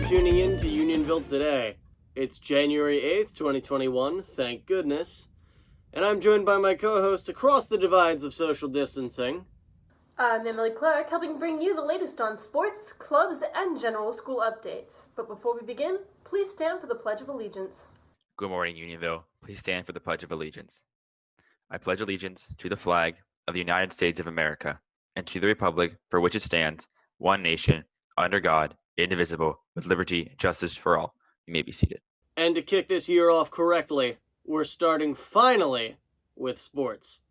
tuning in to Unionville Today. It's January 8th, 2021, thank goodness. And I'm joined by my co-host across the divides of social distancing. I'm Emily Clark, helping bring you the latest on sports, clubs, and general school updates. But before we begin, please stand for the Pledge of Allegiance. Good morning, Unionville. Please stand for the Pledge of Allegiance. I pledge allegiance to the flag of the United States of America and to the republic for which it stands, one nation, under God, indivisible, with liberty and justice for all. You may be seated. And to kick this year off correctly, we're starting finally with sports.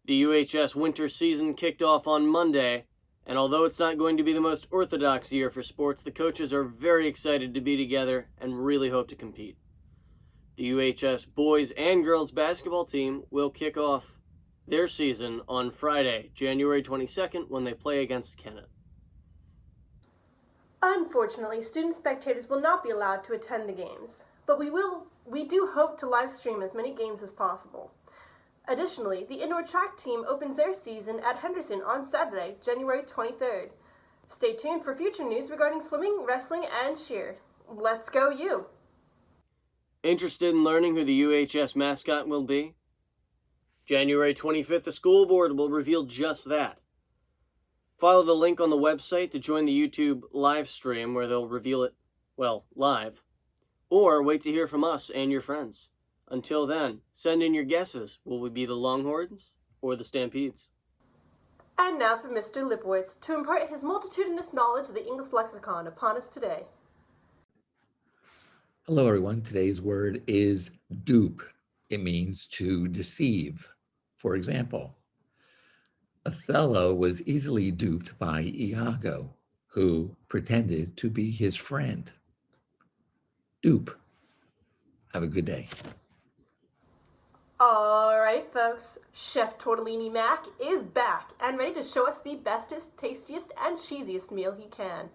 The UHS winter season kicked off on Monday, and although it's not going to be the most orthodox year for sports, the coaches are very excited to be together and really hope to compete. The UHS boys and girls basketball team will kick off their season on Friday, January 22nd, when they play against Kennett. Unfortunately, student spectators will not be allowed to attend the games, but we do hope to live stream as many games as possible. Additionally, the indoor track team opens their season at Henderson on Saturday, January 23rd. Stay tuned for future news regarding swimming, wrestling, and cheer. Let's go you! Interested in learning who the UHS mascot will be? January 25th, the school board will reveal just that. Follow the link on the website to join the YouTube live stream where they'll reveal it, live. Or wait to hear from us and your friends. Until then, send in your guesses. Will we be the Longhorns or the Stampedes? And now for Mr. Lipowitz to impart his multitudinous knowledge of the English lexicon upon us today. Hello, everyone. Today's word is dupe. It means to deceive. For example, Othello was easily duped by Iago, who pretended to be his friend. Dupe. Have a good day. All right, folks. Chef Tortellini Mac is back and ready to show us the bestest, tastiest, and cheesiest meal he can.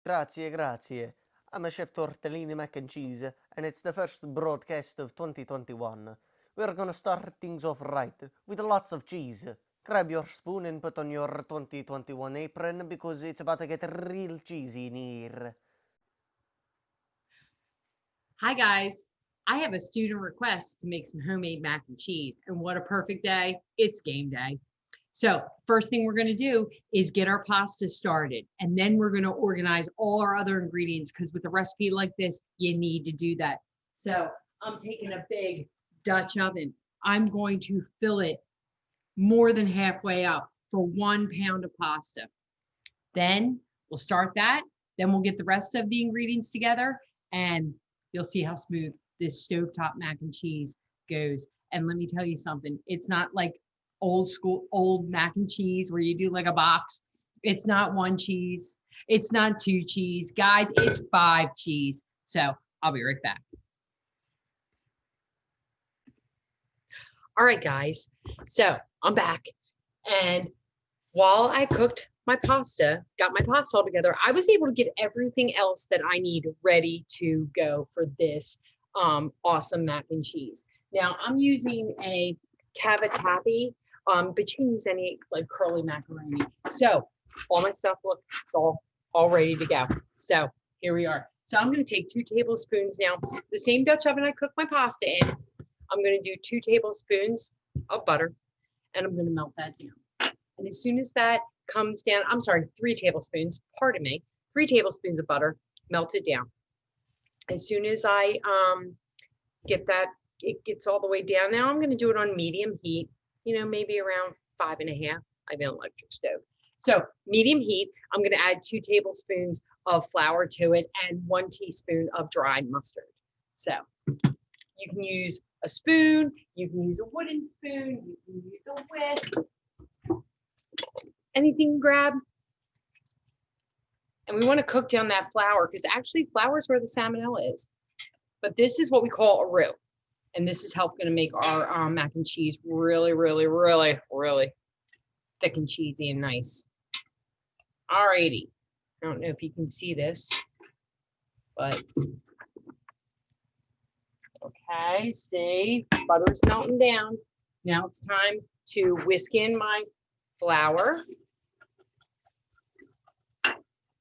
Grazie. I'm a Chef Tortellini Mac and Cheese, and it's the first broadcast of 2021. We're gonna start things off right, with lots of cheese. Grab your spoon and put on your 2021 apron, because it's about to get real cheesy in here. Hi guys, I have a student request to make some homemade mac and cheese, and what a perfect day, it's game day. So first thing we're gonna do is get our pasta started, and then we're gonna organize all our other ingredients, because with a recipe like this, you need to do that. So I'm taking a big Dutch oven. I'm going to fill it more than halfway up for 1 pound of pasta. Then we'll start that, then we'll get the rest of the ingredients together, and you'll see how smooth this stovetop mac and cheese goes. And let me tell you something, it's not like old mac and cheese where you do like a box. It's not 1 cheese, it's not 2 cheese, guys, it's 5 cheese. So I'll be right back. All right, guys, so I'm back, and while I cooked my pasta, got my pasta all together, I was able to get everything else that I need ready to go for this awesome mac and cheese. Now I'm using a cavatappi, but you can use any like curly macaroni. So all my stuff, look, it's all ready to go. So here we are. So I'm going to take 2 tablespoons now, the same Dutch oven I cooked my pasta in. I'm going to do 2 tablespoons of butter, and I'm going to melt that down. And as soon as that comes down, 3 tablespoons, pardon me, 3 tablespoons of butter, melt it down. As soon as I get that, it gets all the way down. Now I'm going to do it on medium heat, maybe around 5.5. I have an electric stove. So medium heat, I'm going to add 2 tablespoons of flour to it and 1 teaspoon of dry mustard. So you can use a spoon, you can use a wooden spoon, you can use a whisk, anything you grab. And we want to cook down that flour, because actually flour is where the salmonella is. But this is what we call a roux. And this is going to make our mac and cheese really, really, really, really thick and cheesy and nice. Alrighty. I don't know if you can see this, but okay, see, butter's melting down. Now it's time to whisk in my flour.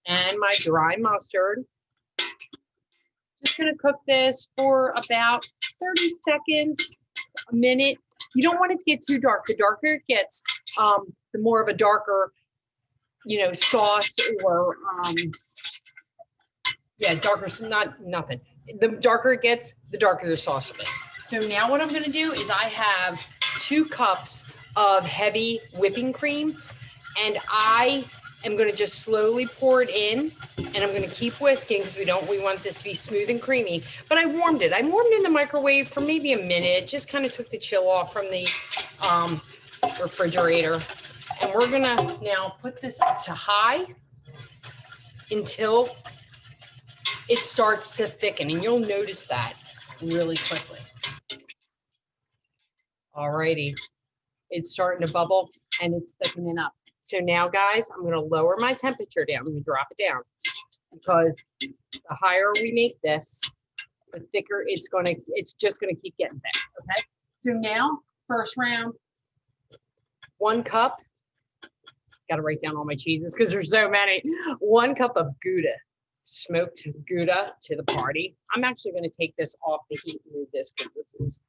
and my dry mustard. Just gonna cook this for about 30 seconds, a minute. You don't want it to get too dark. The darker it gets, the more of a darker, sauce or, darker, nothing. The darker it gets, the darker your sauce will be. So now what I'm gonna do is I have 2 cups of heavy whipping cream, and I am going to just slowly pour it in, and I'm going to keep whisking because we want this to be smooth and creamy. But I warmed it. I warmed it in the microwave for maybe a minute, just kind of took the chill off from the refrigerator. And we're going to now put this up to high until it starts to thicken, and you'll notice that really quickly. Alrighty, it's starting to bubble and it's thickening up. So now, guys, I'm going to lower my temperature down. I'm going to drop it down because the higher we make this, the thicker it's just going to keep getting thick. Okay. So now, first round, 1 cup. Got to write down all my cheeses because there's so many. 1 cup of Gouda, smoked Gouda to the party. I'm actually going to take this off the heat and move this because this is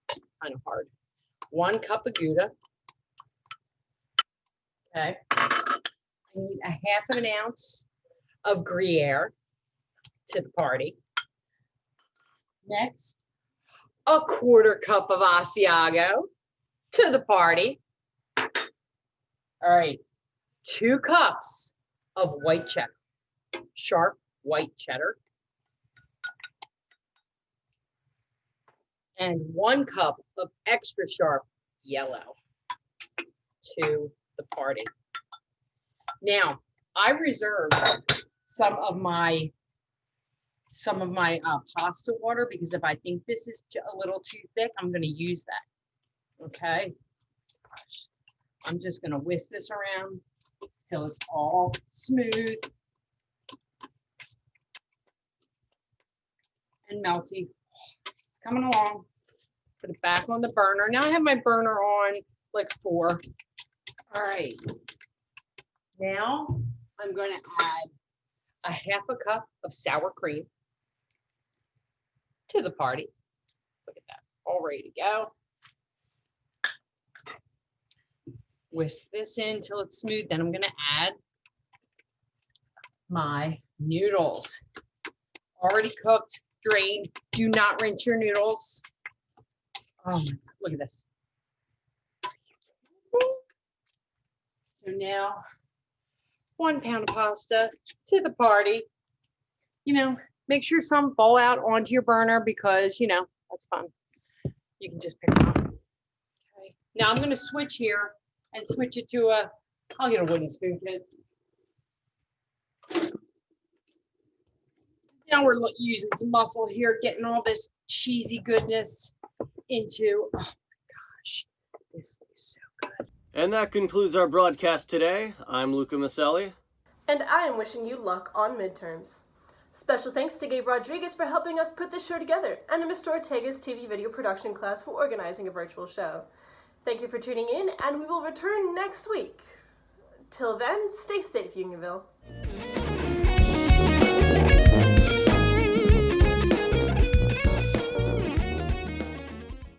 kind of hard. 1 cup of Gouda. Okay. I need a 1/2 ounce of Gruyere to the party. Next, a 1/4 cup of Asiago to the party. All right. 2 cups of white cheddar, sharp white cheddar. And 1 cup of extra sharp yellow to the party. Now, I reserved some of my pasta water because if I think this is a little too thick, I'm going to use that. Okay. I'm just going to whisk this around till it's all smooth and melty. It's coming along. Put it back on the burner. Now I have my burner on like 4. All right. Now I'm going to add a 1/2 cup of sour cream to the party. Look at that, all ready to go. Whisk this in till it's smooth. Then I'm going to add my noodles. Already cooked, drained. Do not rinse your noodles. Oh my God, look at this. So now 1 pound of pasta to the party. Make sure some fall out onto your burner because, that's fun. You can just pick them up. Okay. Now I'm going to switch here and switch it to I'll get a wooden spoon, kids. Now we're using some muscle here, getting all this cheesy goodness into, oh my gosh, this is so good. And that concludes our broadcast today. I'm Luca Maselli. And I am wishing you luck on midterms. Special thanks to Gabe Rodriguez for helping us put this show together, and to Mr. Ortega's TV video production class for organizing a virtual show. Thank you for tuning in, and we will return next week. Till then, stay safe, Unionville.